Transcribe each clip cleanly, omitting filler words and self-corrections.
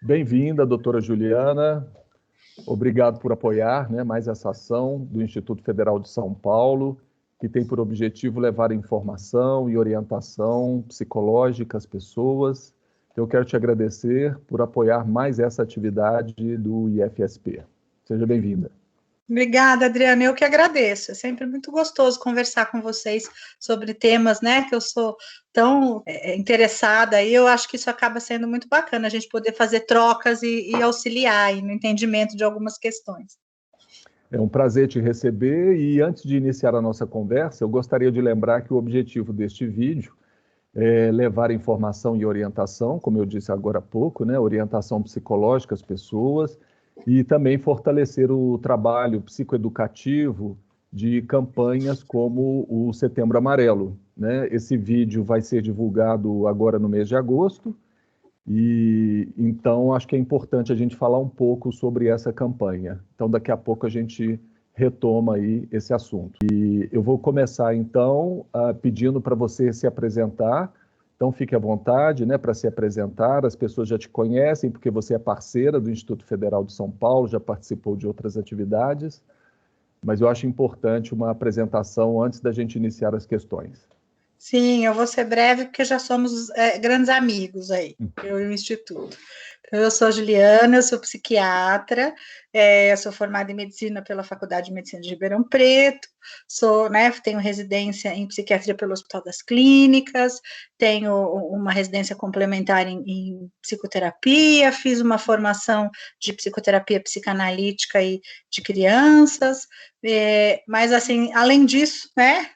Bem-vinda, doutora Juliana. Obrigado por apoiar, mais essa ação do Instituto Federal de São Paulo, que tem por objetivo levar informação e orientação psicológica às pessoas. Então, eu quero te agradecer por apoiar mais essa atividade do IFSP. Seja bem-vinda. Obrigada, Adriana. Eu que agradeço. É sempre muito gostoso conversar com vocês sobre temas, que eu sou tão interessada, e eu acho que isso acaba sendo muito bacana, a gente poder fazer trocas e auxiliar aí no entendimento de algumas questões. É um prazer te receber, e antes de iniciar a nossa conversa, eu gostaria de lembrar que o objetivo deste vídeo é levar informação e orientação, como eu disse agora há pouco, orientação psicológica às pessoas, e também fortalecer o trabalho psicoeducativo de campanhas como o Setembro Amarelo. Esse vídeo vai ser divulgado agora no mês de agosto, e então acho que é importante a gente falar um pouco sobre essa campanha. Então daqui a pouco a gente retoma aí esse assunto. E eu vou começar então pedindo para você se apresentar. Então fique à vontade, para se apresentar. As pessoas já te conhecem porque você é parceira do Instituto Federal de São Paulo, já participou de outras atividades, mas eu acho importante uma apresentação antes da gente iniciar as questões. Sim, eu vou ser breve porque já somos grandes amigos aí, eu e o Instituto. Eu sou a Juliana, eu sou psiquiatra, eu sou formada em medicina pela Faculdade de Medicina de Ribeirão Preto, tenho residência em psiquiatria pelo Hospital das Clínicas, tenho uma residência complementar em psicoterapia, fiz uma formação de psicoterapia psicanalítica e de crianças, mas assim, além disso,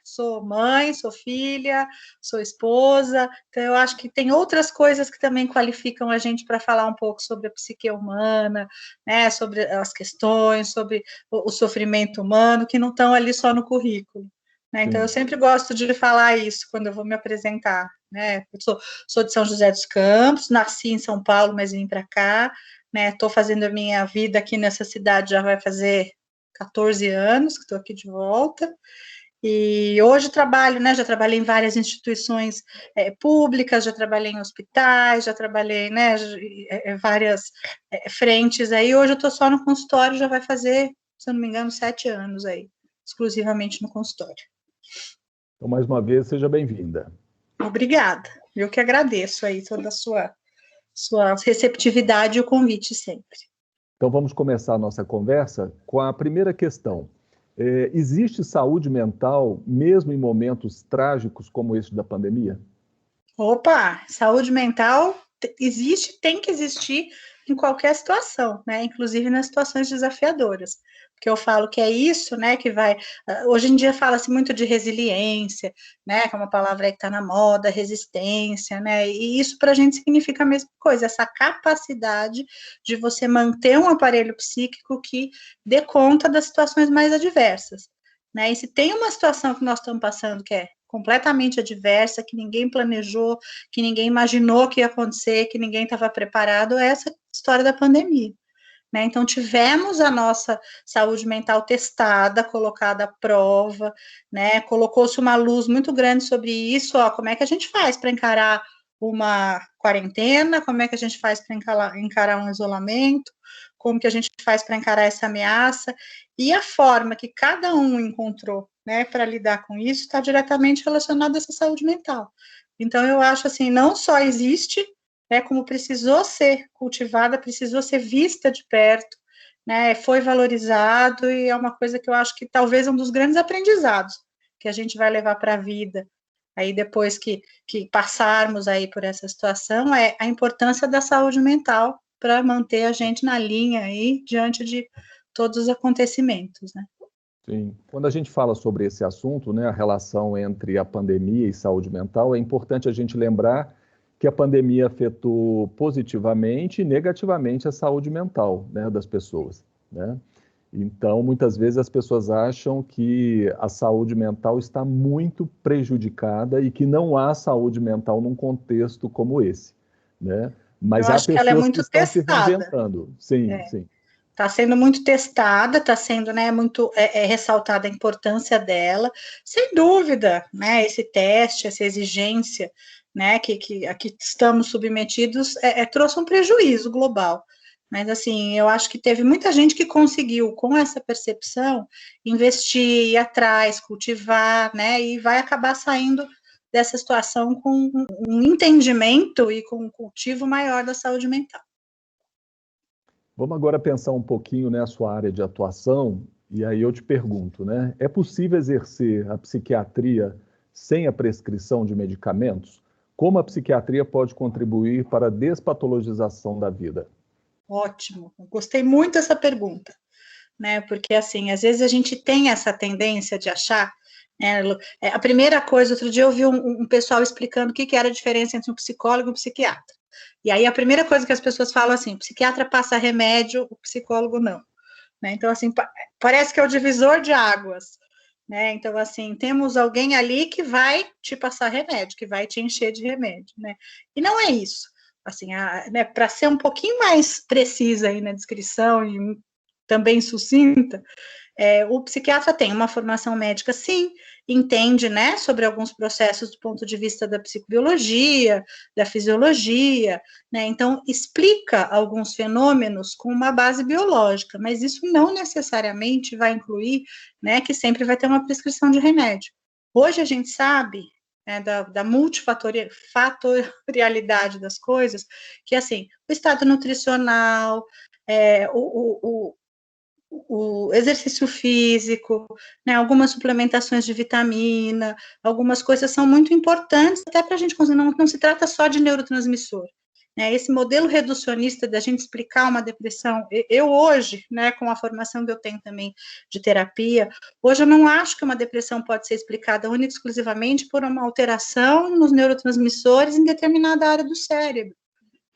sou mãe, sou filha, sou esposa, então eu acho que tem outras coisas que também qualificam a gente para falar um pouco sobre a psique humana, sobre as questões, sobre o sofrimento humano, que não estão ali só no currículo. Então, eu sempre gosto de falar isso quando eu vou me apresentar. Eu sou de São José dos Campos, nasci em São Paulo, mas vim para cá. Estou fazendo a minha vida aqui nessa cidade, já vai fazer 14 anos que estou aqui de volta. E hoje trabalho, já trabalhei em várias instituições públicas, já trabalhei em hospitais, já trabalhei, várias frentes aí. Hoje eu estou só no consultório, já vai fazer, se eu não me engano, 7 anos aí, exclusivamente no consultório. Então, mais uma vez, seja bem-vinda. Obrigada. Eu que agradeço aí toda a sua receptividade e o convite sempre. Então, vamos começar a nossa conversa com a primeira questão. Existe saúde mental mesmo em momentos trágicos como este da pandemia? Opa, saúde mental existe, tem que existir em qualquer situação, inclusive nas situações desafiadoras, porque eu falo que é isso, que vai, hoje em dia fala-se muito de resiliência, que é uma palavra que está na moda, resistência, e isso para a gente significa a mesma coisa, essa capacidade de você manter um aparelho psíquico que dê conta das situações mais adversas, e se tem uma situação que nós estamos passando que é completamente adversa, que ninguém planejou, que ninguém imaginou que ia acontecer, que ninguém estava preparado, é essa história da pandemia. Então, tivemos a nossa saúde mental testada, colocada à prova, colocou-se uma luz muito grande sobre isso, como é que a gente faz para encarar uma quarentena, como é que a gente faz para encarar um isolamento, como que a gente faz para encarar essa ameaça, e a forma que cada um encontrou para lidar com isso está diretamente relacionado a essa saúde mental. Então, eu acho assim, não só existe, como precisou ser cultivada, precisou ser vista de perto, foi valorizado, e é uma coisa que eu acho que talvez é um dos grandes aprendizados que a gente vai levar para a vida, aí depois que passarmos aí por essa situação, é a importância da saúde mental para manter a gente na linha aí, diante de todos os acontecimentos, Sim. Quando a gente fala sobre esse assunto, a relação entre a pandemia e saúde mental, é importante a gente lembrar que a pandemia afetou positivamente e negativamente a saúde mental, das pessoas, Então, muitas vezes as pessoas acham que a saúde mental está muito prejudicada e que não há saúde mental num contexto como esse, Mas há pessoas que estão se reinventando. Sim, sim. Está sendo muito testada, está sendo muito ressaltada a importância dela, sem dúvida, esse teste, essa exigência né, a que estamos submetidos, trouxe um prejuízo global. Mas, assim, eu acho que teve muita gente que conseguiu, com essa percepção, investir, ir atrás, cultivar, né, e vai acabar saindo dessa situação com um entendimento e com um cultivo maior da saúde mental. Vamos agora pensar um pouquinho na sua área de atuação, e aí eu te pergunto, né? É possível exercer a psiquiatria sem a prescrição de medicamentos? Como a psiquiatria pode contribuir para a despatologização da vida? Ótimo, gostei muito dessa pergunta, né? Porque, assim, às vezes a gente tem essa tendência de achar, né? A primeira coisa, outro dia eu vi um pessoal explicando o que era a diferença entre um psicólogo e um psiquiatra. E aí a primeira coisa que as pessoas falam assim, o psiquiatra passa remédio, o psicólogo não. Né? Então, assim, parece que é o divisor de águas. Né? Então, assim, temos alguém ali que vai te passar remédio, que vai te encher de remédio. Né? E não é isso. Assim, né, para ser um pouquinho mais precisa aí na descrição e também sucinta, o psiquiatra tem uma formação médica, sim, entende, né, sobre alguns processos do ponto de vista da psicobiologia, da fisiologia, né, então explica alguns fenômenos com uma base biológica, mas isso não necessariamente vai incluir, né, que sempre vai ter uma prescrição de remédio. Hoje a gente sabe, né, da multifatorialidade das coisas, que, assim, o estado nutricional, o exercício físico, né, algumas suplementações de vitamina, algumas coisas são muito importantes, até para a gente conseguir, não se trata só de neurotransmissor. Né, esse modelo reducionista da gente explicar uma depressão, eu hoje, né, com a formação que eu tenho também de terapia, hoje eu não acho que uma depressão pode ser explicada única e exclusivamente por uma alteração nos neurotransmissores em determinada área do cérebro.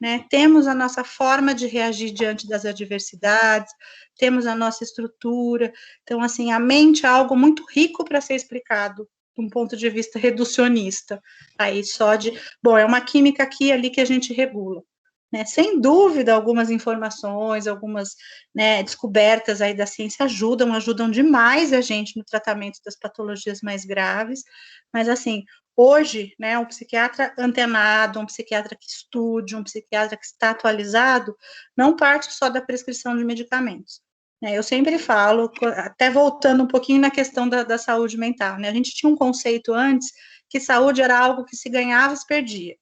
Né? Temos a nossa forma de reagir diante das adversidades, temos a nossa estrutura. Então, assim, a mente é algo muito rico para ser explicado de um ponto de vista reducionista. Aí só de, bom, é uma química aqui e ali que a gente regula. Né? Sem dúvida, algumas informações, algumas, né, descobertas aí da ciência ajudam demais a gente no tratamento das patologias mais graves, mas, assim, hoje, né, um psiquiatra antenado, um psiquiatra que estude, um psiquiatra que está atualizado, não parte só da prescrição de medicamentos. Né, eu sempre falo, até voltando um pouquinho na questão da saúde mental, né, a gente tinha um conceito antes que saúde era algo que se ganhava e se perdia.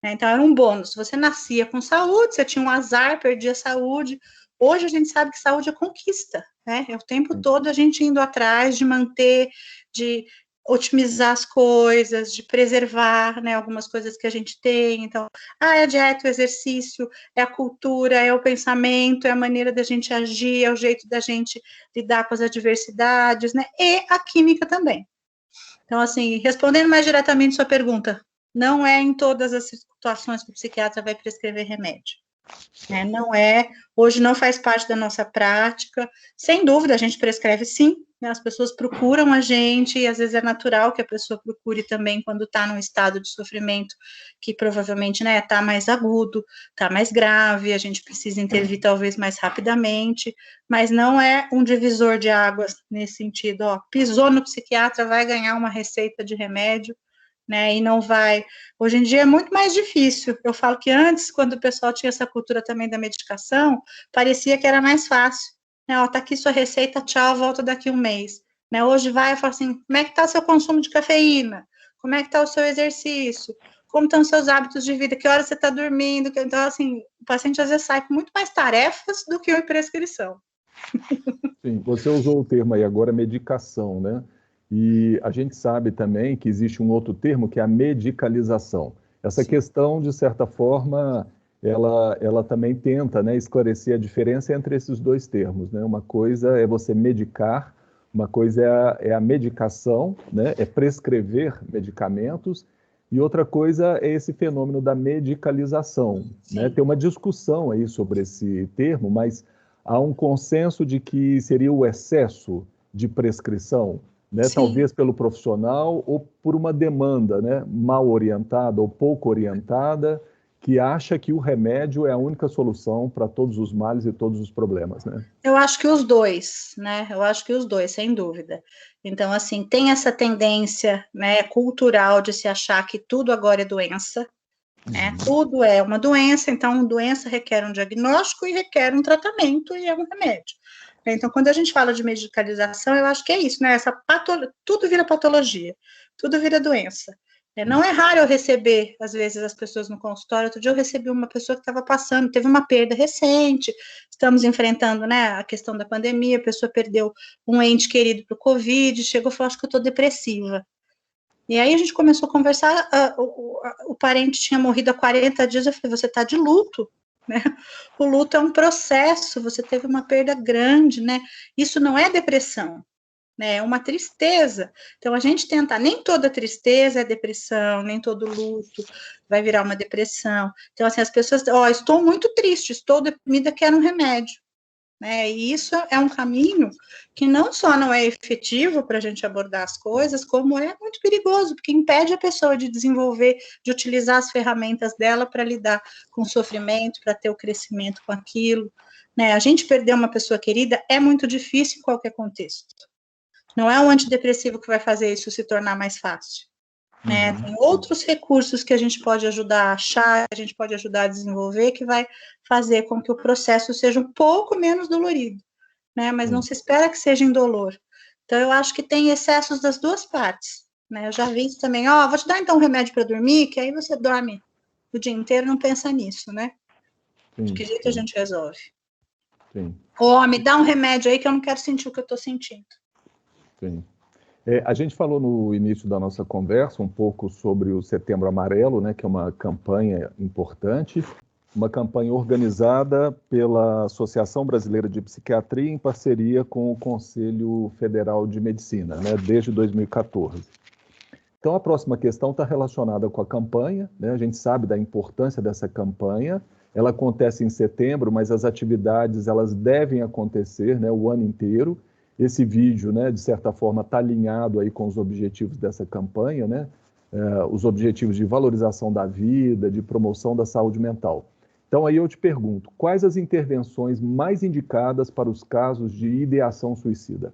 Né, então, era um bônus. Você nascia com saúde, você tinha um azar, perdia a saúde. Hoje a gente sabe que saúde é conquista, né? É o tempo todo a gente indo atrás de manter, de otimizar as coisas, de preservar, né, algumas coisas que a gente tem. Então, é a dieta, o exercício, é a cultura, é o pensamento, é a maneira da gente agir, é o jeito da gente lidar com as adversidades, né, e a química também. Então, assim, respondendo mais diretamente sua pergunta, não é em todas as situações que o psiquiatra vai prescrever remédio. Né? Não é, hoje não faz parte da nossa prática, sem dúvida a gente prescreve sim, né? As pessoas procuram a gente, e às vezes é natural que a pessoa procure também quando está num estado de sofrimento que provavelmente, né, está mais agudo, está mais grave, a gente precisa intervir talvez mais rapidamente, mas não é um divisor de águas nesse sentido, ó, pisou no psiquiatra, vai ganhar uma receita de remédio, né, e não vai. Hoje em dia é muito mais difícil. Eu falo que antes, quando o pessoal tinha essa cultura também da medicação, parecia que era mais fácil. Né, ó, tá aqui sua receita, tchau, volta daqui um mês. Né, hoje vai e fala assim, como é que tá o seu consumo de cafeína? Como é que tá o seu exercício? Como estão os seus hábitos de vida? Que hora você está dormindo? Então, assim, o paciente às vezes sai com muito mais tarefas do que uma prescrição. Sim, você usou o termo aí agora, medicação, né? E a gente sabe também que existe um outro termo que é a medicalização. Essa questão, de certa forma, ela também tenta, né, esclarecer a diferença entre esses dois termos, né? Uma coisa é você medicar, uma coisa é a medicação, né? É prescrever medicamentos, e outra coisa é esse fenômeno da medicalização, né? Tem uma discussão aí sobre esse termo, mas há um consenso de que seria o excesso de prescrição, né? Talvez pelo profissional ou por uma demanda, né, mal orientada ou pouco orientada, que acha que o remédio é a única solução para todos os males e todos os problemas, né? Eu acho que os dois, né? Eu acho que os dois, sem dúvida. Então, assim, tem essa tendência, né, cultural de se achar que tudo agora é doença, né? Tudo é uma doença, então doença requer um diagnóstico e requer um tratamento e é um remédio. Então, quando a gente fala de medicalização, eu acho que é isso, né? Tudo vira patologia, tudo vira doença. Não é raro eu receber, às vezes, as pessoas no consultório. Outro dia eu recebi uma pessoa que estava passando, teve uma perda recente, estamos enfrentando, né, a questão da pandemia, a pessoa perdeu um ente querido para o Covid, chegou e falou, acho que eu estou depressiva. E aí a gente começou a conversar, o parente tinha morrido há 40 dias, eu falei, você está de luto, né? O luto é um processo, você teve uma perda grande, né? Isso não é depressão, né? É uma tristeza. Então a gente tenta, nem toda tristeza é depressão, nem todo luto vai virar uma depressão. Então assim, as pessoas, estou muito triste, estou deprimida, quero um remédio. Né? E isso é um caminho que não só não é efetivo para a gente abordar as coisas, como é muito perigoso, porque impede a pessoa de desenvolver, de utilizar as ferramentas dela para lidar com o sofrimento, para ter o crescimento com aquilo. Né? A gente perder uma pessoa querida é muito difícil em qualquer contexto. Não é o antidepressivo que vai fazer isso se tornar mais fácil. Né? Tem outros recursos que a gente pode ajudar a achar, que a gente pode ajudar a desenvolver, que vai fazer com que o processo seja um pouco menos dolorido, né? Mas não se espera que seja indolor. Então, eu acho que tem excessos das duas partes, né? Eu já vi isso também, vou te dar então um remédio para dormir, que aí você dorme o dia inteiro e não pensa nisso, né? De que jeito a gente resolve? Sim. Me dá um remédio aí que eu não quero sentir o que eu estou sentindo. Sim. A gente falou no início da nossa conversa um pouco sobre o Setembro Amarelo, né, que é uma campanha importante, uma campanha organizada pela Associação Brasileira de Psiquiatria em parceria com o Conselho Federal de Medicina, né, desde 2014. Então, a próxima questão está relacionada com a campanha, né? A gente sabe da importância dessa campanha. Ela acontece em setembro, mas as atividades elas devem acontecer, né, o ano inteiro. Esse vídeo, né, de certa forma, está alinhado aí com os objetivos dessa campanha, né? Os objetivos de valorização da vida, de promoção da saúde mental. Então, aí eu te pergunto, quais as intervenções mais indicadas para os casos de ideação suicida?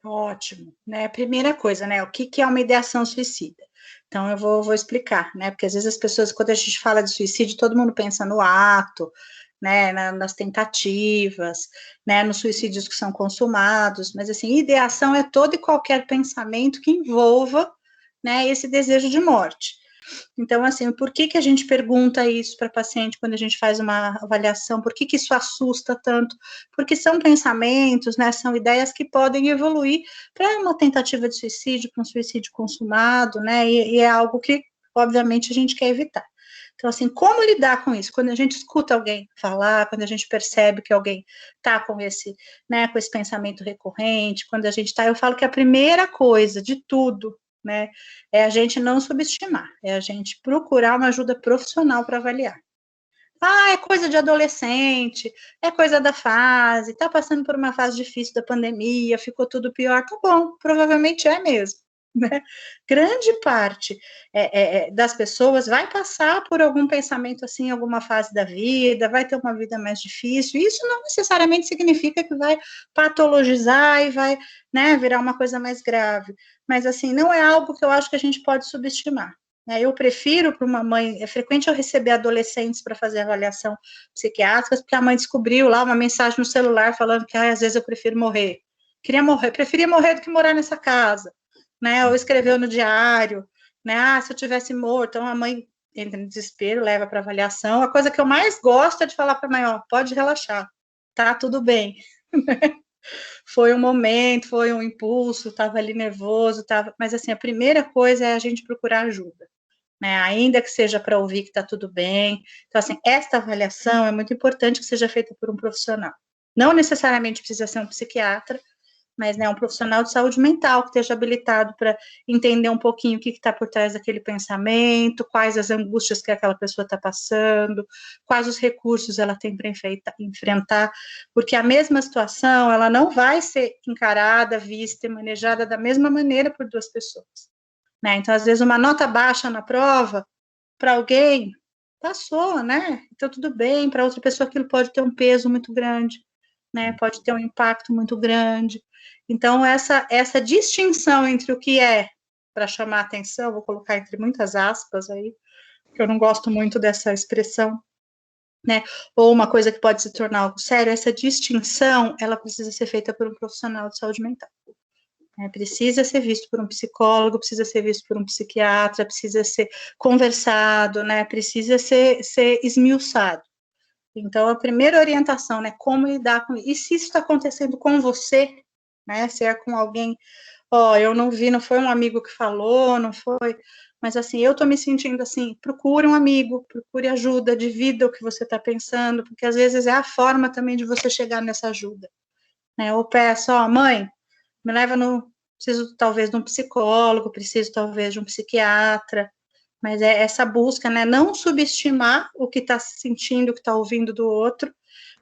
Ótimo, né? Primeira coisa, né? O que é uma ideação suicida? Então, eu vou explicar, né? Porque às vezes as pessoas, quando a gente fala de suicídio, todo mundo pensa no ato, né? Nas tentativas, né? Nos suicídios que são consumados, mas assim, ideação é todo e qualquer pensamento que envolva, né? Esse desejo de morte. Então, assim, por que a gente pergunta isso para paciente quando a gente faz uma avaliação? Por que isso assusta tanto? Porque são pensamentos, né, são ideias que podem evoluir para uma tentativa de suicídio, para um suicídio consumado, né, e é algo que, obviamente, a gente quer evitar. Então, assim, como lidar com isso? Quando a gente escuta alguém falar, quando a gente percebe que alguém está com esse, né, com esse pensamento recorrente, quando a gente está, eu falo que a primeira coisa de tudo, né, é a gente não subestimar, é a gente procurar uma ajuda profissional para avaliar. É coisa de adolescente, é coisa da fase, tá passando por uma fase difícil da pandemia, ficou tudo pior, tá bom, provavelmente é mesmo. Né? Grande parte das pessoas vai passar por algum pensamento assim, em alguma fase da vida, vai ter uma vida mais difícil. Isso não necessariamente significa que vai patologizar e vai, né, virar uma coisa mais grave. Mas assim, não é algo que eu acho que a gente pode subestimar. Eu prefiro para uma mãe, é frequente eu receber adolescentes para fazer avaliação psiquiátrica, porque a mãe descobriu lá uma mensagem no celular falando que às vezes eu prefiro morrer. Preferia morrer do que morar nessa casa. Né, ou escreveu no diário, né, se eu tivesse morto, então a mãe entra em desespero, leva para avaliação. A coisa que eu mais gosto é de falar para a mãe, pode relaxar, tá tudo bem. Foi um momento, foi um impulso, estava ali nervoso, mas assim, a primeira coisa é a gente procurar ajuda, né, ainda que seja para ouvir que está tudo bem. Então, assim, esta avaliação é muito importante que seja feita por um profissional. Não necessariamente precisa ser um psiquiatra, mas, né, um profissional de saúde mental que esteja habilitado para entender um pouquinho o que está por trás daquele pensamento, quais as angústias que aquela pessoa está passando, quais os recursos ela tem para enfrentar, porque a mesma situação, ela não vai ser encarada, vista e manejada da mesma maneira por duas pessoas. Né? Então, às vezes, uma nota baixa na prova, para alguém, passou, né? Então tudo bem, para outra pessoa aquilo pode ter um peso muito grande, né? Pode ter um impacto muito grande. Então essa distinção entre o que é para chamar atenção, vou colocar entre muitas aspas aí, porque eu não gosto muito dessa expressão, né? Ou uma coisa que pode se tornar algo sério, essa distinção, ela precisa ser feita por um profissional de saúde mental. Precisa ser visto por um psicólogo, precisa ser visto por um psiquiatra, precisa ser conversado, né? Precisa ser esmiuçado. Então, a primeira orientação, né? Como lidar com isso. E se isso está acontecendo com você, né? Se é com alguém, eu não vi, não foi um amigo que falou, não foi. Mas assim, eu estou me sentindo assim, procure um amigo, procure ajuda, divida o que você está pensando, porque às vezes é a forma também de você chegar nessa ajuda. Né? Ou peço, mãe, me leva preciso talvez de um psicólogo, preciso talvez de um psiquiatra, mas é essa busca, né, não subestimar o que está sentindo, o que está ouvindo do outro,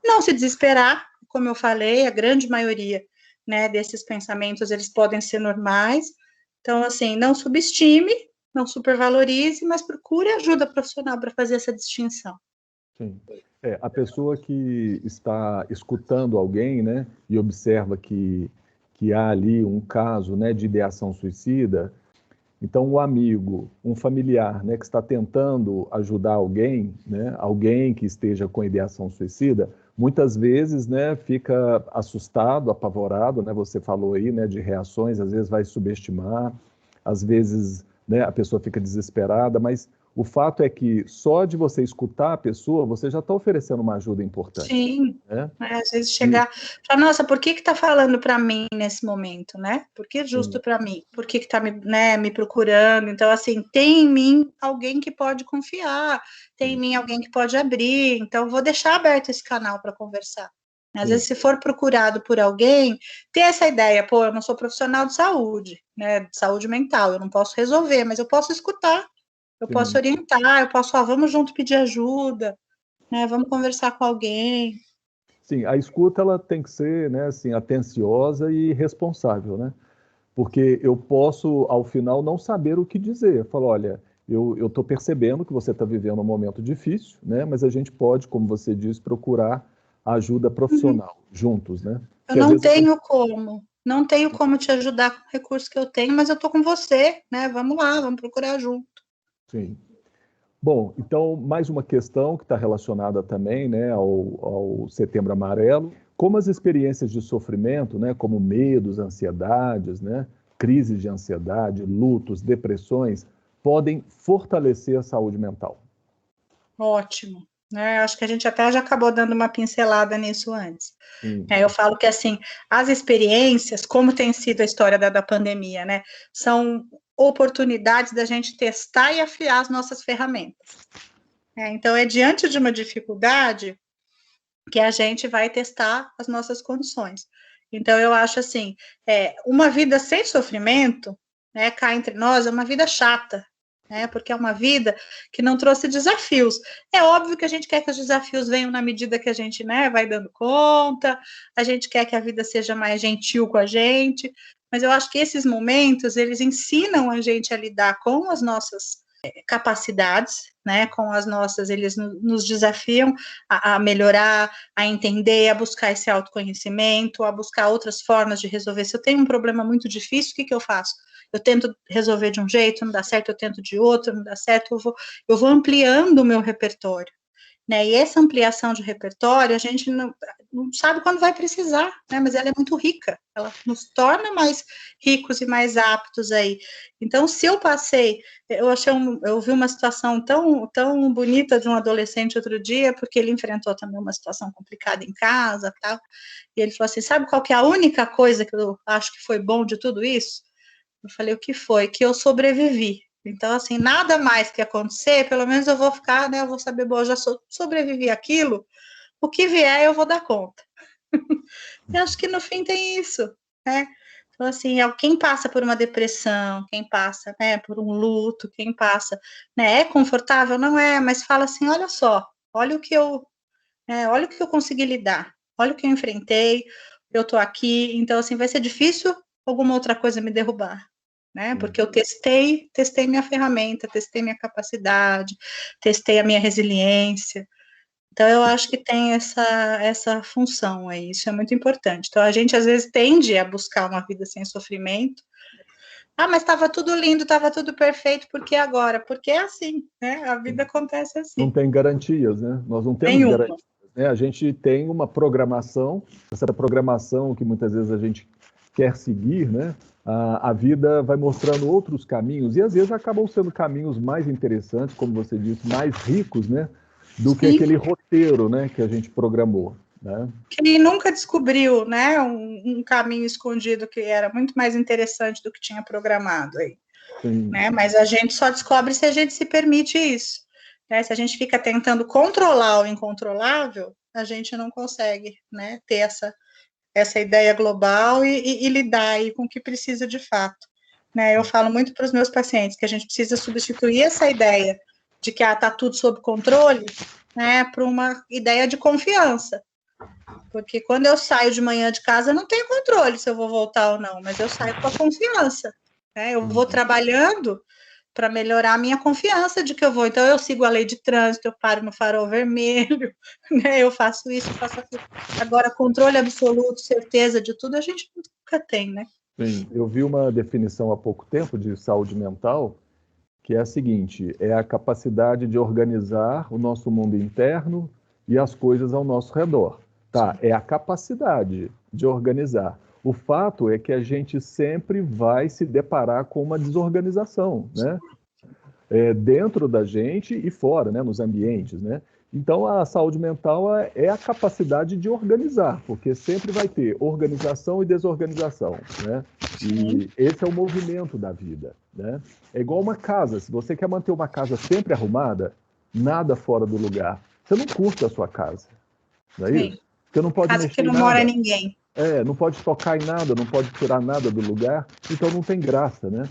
não se desesperar, como eu falei, a grande maioria, né, desses pensamentos, eles podem ser normais, então, assim, não subestime, não supervalorize, mas procure ajuda profissional para fazer essa distinção. Sim. A pessoa que está escutando alguém, né, e observa que há ali um caso, né, de ideação suicida, então o amigo, um familiar, né, que está tentando ajudar alguém, né, alguém que esteja com ideação suicida, muitas vezes, né, fica assustado, apavorado, né, você falou aí, né, de reações, às vezes vai subestimar, às vezes, né, a pessoa fica desesperada, mas o fato é que só de você escutar a pessoa, você já está oferecendo uma ajuda importante. Sim, Né? às vezes E, chegar, falar, nossa, por que está falando para mim nesse momento, né? Por que justo sim, para mim? Por que está me procurando? Então, assim, tem em mim alguém que pode confiar, tem em sim, mim alguém que pode abrir, então vou deixar aberto esse canal para conversar. Às sim, vezes, se for procurado por alguém, ter essa ideia, pô, eu não sou profissional de saúde, né? De saúde mental, eu não posso resolver, mas eu posso escutar, eu posso sim. orientar, eu posso, vamos junto pedir ajuda, né? Vamos conversar com alguém. Sim, a escuta ela tem que ser, né, assim, atenciosa e responsável, né? Porque eu posso, ao final, não saber o que dizer. Eu falo, olha, eu estou percebendo que você está vivendo um momento difícil, né? Mas a gente pode, como você diz, procurar ajuda Uhum. profissional, juntos, né? Eu Porque às não vezes eu não... tenho como, não tenho como te ajudar com o recurso que eu tenho, mas eu estou com você, né? Vamos lá, vamos procurar junto. Sim. Bom, então, mais uma questão que está relacionada também, né, ao Setembro Amarelo, como as experiências de sofrimento, né, como medos, ansiedades, né, crises de ansiedade, lutos, depressões, podem fortalecer a saúde mental. Ótimo. Né? Acho que a gente até já acabou dando uma pincelada nisso antes. Sim, Eu falo que, assim, as experiências, como tem sido a história da pandemia, né, são oportunidades da gente testar e afiar as nossas ferramentas. Então, é diante de uma dificuldade que a gente vai testar as nossas condições. Então, eu acho assim, uma vida sem sofrimento, né, cá entre nós, é uma vida chata, né, porque é uma vida que não trouxe desafios. É óbvio que a gente quer que os desafios venham na medida que a gente, né, vai dando conta, a gente quer que a vida seja mais gentil com a gente, mas eu acho que esses momentos, eles ensinam a gente a lidar com as nossas capacidades, né, com as nossas, eles nos desafiam a melhorar, a entender, a buscar esse autoconhecimento, a buscar outras formas de resolver. Se eu tenho um problema muito difícil, o que eu faço? Eu tento resolver de um jeito, não dá certo, eu tento de outro, não dá certo, eu vou ampliando o meu repertório. Né? E essa ampliação de repertório, a gente não sabe quando vai precisar, né? Mas ela é muito rica, ela nos torna mais ricos e mais aptos aí. Então, se eu passei, eu vi uma situação tão bonita de um adolescente outro dia, porque ele enfrentou também uma situação complicada em casa, tal, e ele falou assim, sabe qual que é a única coisa que eu acho que foi bom de tudo isso? Eu falei, o que foi? Que eu sobrevivi. Então, assim, nada mais que acontecer, pelo menos eu vou ficar, né? Eu vou saber, bom, eu já sobrevivi aquilo, o que vier eu vou dar conta. Eu acho que no fim tem isso, né? Então, assim, quem passa por uma depressão, quem passa, né, por um luto, quem passa, né, é confortável? Não é, mas fala assim, olha só, olha o que eu consegui lidar, olha o que eu enfrentei, eu tô aqui, então, assim, vai ser difícil alguma outra coisa me derrubar, né? Porque eu testei minha ferramenta, testei minha capacidade, testei a minha resiliência. Então, eu acho que tem essa função aí, isso é muito importante. Então, a gente, às vezes, tende a buscar uma vida sem sofrimento. Ah, mas estava tudo lindo, estava tudo perfeito, por que agora? Porque é assim, né? A vida acontece assim. Não tem garantias, né? Nós não temos Nenhuma. garantias, né? A gente tem uma programação, essa programação que muitas vezes a gente quer seguir, né? A vida vai mostrando outros caminhos, e às vezes acabam sendo caminhos mais interessantes, como você disse, mais ricos, né? Do que aquele roteiro, né, que a gente programou, né? Que nunca descobriu, né, um caminho escondido que era muito mais interessante do que tinha programado aí, né? Mas a gente só descobre se a gente se permite isso, né? Se a gente fica tentando controlar o incontrolável, a gente não consegue, né, ter essa ideia global e lidar aí com o que precisa de fato, né? Eu falo muito para os meus pacientes que a gente precisa substituir essa ideia de que está tudo sob controle, né, para uma ideia de confiança. Porque quando eu saio de manhã de casa, eu não tenho controle se eu vou voltar ou não, mas eu saio com a confiança, né? Eu vou trabalhando para melhorar a minha confiança de que eu vou. Então, eu sigo a lei de trânsito, eu paro no farol vermelho, né? Eu faço isso, eu faço aquilo. Agora, controle absoluto, certeza de tudo, a gente nunca tem, né? Sim, eu vi uma definição há pouco tempo de saúde mental, que é a seguinte: é a capacidade de organizar o nosso mundo interno e as coisas ao nosso redor. Tá, é a capacidade de organizar. O fato é que a gente sempre vai se deparar com uma desorganização, né? Dentro da gente e fora, né? Nos ambientes, né? Então, a saúde mental é a capacidade de organizar, porque sempre vai ter organização e desorganização, né? E esse é o movimento da vida, né? É igual uma casa. Se você quer manter uma casa sempre arrumada, nada fora do lugar, você não curte a sua casa, não é isso? Porque não pode Casa mexer que em não mora nada. ninguém. Não pode tocar em nada, não pode tirar nada do lugar, então não tem graça, né?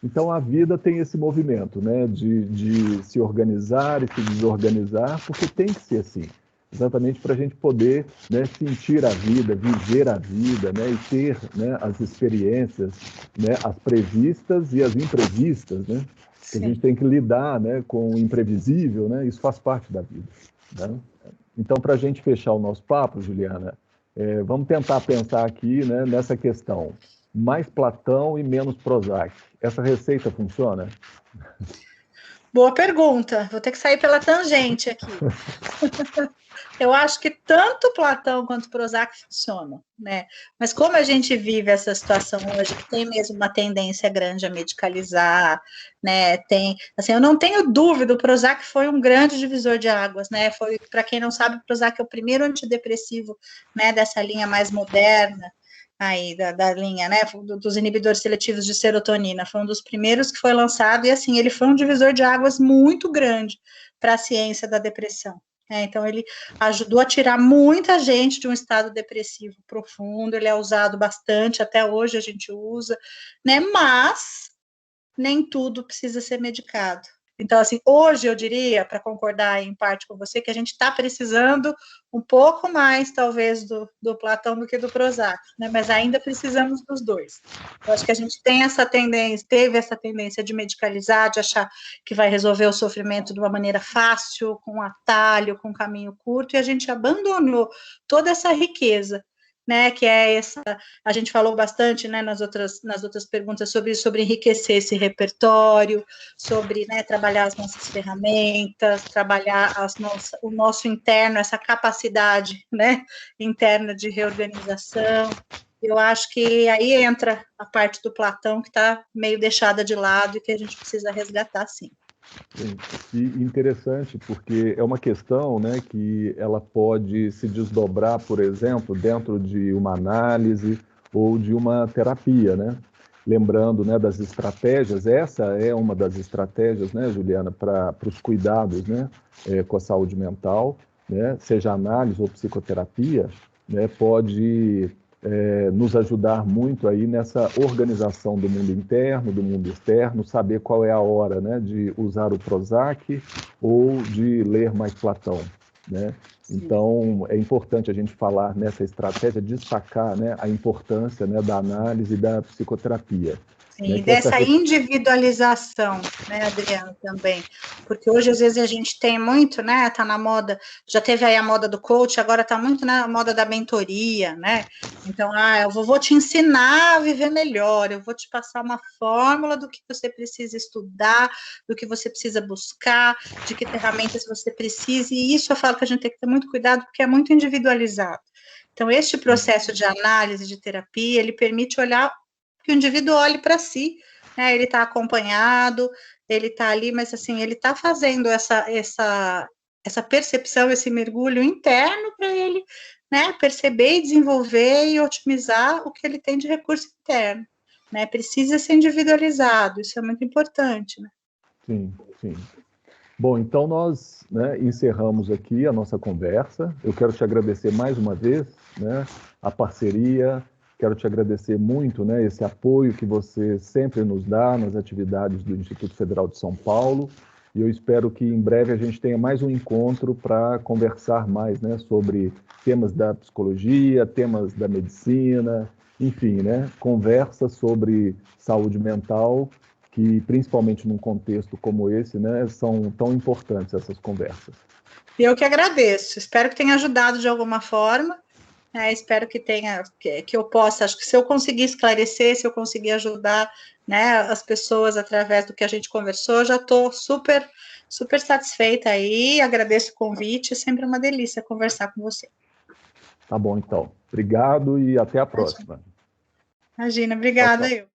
Então a vida tem esse movimento, né, de se organizar e se desorganizar, porque tem que ser assim, exatamente para a gente poder, né, sentir a vida, viver a vida, né, e ter, né, as experiências, né, as previstas e as imprevistas, né, que a gente tem que lidar, né, com o imprevisível, né, isso faz parte da vida, né? Então, para a gente fechar o nosso papo, Juliana, vamos tentar pensar aqui, né, nessa questão. Mais Platão e menos Prozac. Essa receita funciona? Boa pergunta. Vou ter que sair pela tangente aqui. Eu acho que tanto Platão quanto Prozac funcionam, né? Mas como a gente vive essa situação hoje, que tem mesmo uma tendência grande a medicalizar, né? Tem, assim, eu não tenho dúvida, o Prozac foi um grande divisor de águas, né? Foi, para quem não sabe, o Prozac é o primeiro antidepressivo, né, dessa linha mais moderna aí da linha, né, dos inibidores seletivos de serotonina. Foi um dos primeiros que foi lançado e assim, ele foi um divisor de águas muito grande para a ciência da depressão. Então, ele ajudou a tirar muita gente de um estado depressivo profundo, ele é usado bastante, até hoje a gente usa, né? Mas nem tudo precisa ser medicado. Então, assim, hoje eu diria, para concordar em parte com você, que a gente está precisando um pouco mais, talvez, do Platão do que do Prozac, né? Mas ainda precisamos dos dois. Eu acho que a gente tem essa tendência, teve essa tendência de medicalizar, de achar que vai resolver o sofrimento de uma maneira fácil, com atalho, com caminho curto, e a gente abandonou toda essa riqueza, né, que é essa, a gente falou bastante, né, nas outras perguntas sobre enriquecer esse repertório, sobre, né, trabalhar as nossas ferramentas, trabalhar o nosso interno, essa capacidade, né, interna de reorganização. Eu acho que aí entra a parte do Platão que está meio deixada de lado e que a gente precisa resgatar, sim. Sim. E interessante porque é uma questão, né, que ela pode se desdobrar, por exemplo, dentro de uma análise ou de uma terapia, né? Lembrando, né, das estratégias, essa é uma das estratégias, né, Juliana, para os cuidados, né, com a saúde mental, né, seja análise ou psicoterapia, né, pode nos ajudar muito aí nessa organização do mundo interno, do mundo externo, saber qual é a hora, né, de usar o Prozac ou de ler mais Platão, né? Então, é importante a gente falar nessa estratégia, destacar, né, a importância, né, da análise e da psicoterapia. Sim, e dessa individualização, né, Adriano, também, porque hoje, às vezes, a gente tem muito, né, tá na moda, já teve aí a moda do coach, agora tá muito na moda da mentoria, né, então, eu vou te ensinar a viver melhor, eu vou te passar uma fórmula do que você precisa estudar, do que você precisa buscar, de que ferramentas você precisa, e isso eu falo que a gente tem que ter muito cuidado, porque é muito individualizado. Então, este processo de análise, de terapia, ele permite olhar que o indivíduo olhe para si, né? Ele está acompanhado, ele está ali, mas assim, ele está fazendo essa percepção, esse mergulho interno para ele, né, perceber e desenvolver e otimizar o que ele tem de recurso interno, né? Precisa ser individualizado, isso é muito importante, né? Sim, sim. Bom, então nós, né, encerramos aqui a nossa conversa. Eu quero te agradecer mais uma vez, né, a parceria, quero te agradecer muito, né, esse apoio que você sempre nos dá nas atividades do Instituto Federal de São Paulo, e eu espero que em breve a gente tenha mais um encontro para conversar mais, né, sobre temas da psicologia, temas da medicina, enfim, né, conversa sobre saúde mental, que principalmente num contexto como esse, né, são tão importantes essas conversas. Eu que agradeço, espero que tenha ajudado de alguma forma, espero que tenha, que eu possa, acho que se eu conseguir esclarecer, se eu conseguir ajudar, né, as pessoas através do que a gente conversou, já estou super, super satisfeita aí, agradeço o convite, é sempre uma delícia conversar com você. Tá bom, então. Obrigado e até a próxima. Imagina, obrigada. Tchau, tchau. Eu.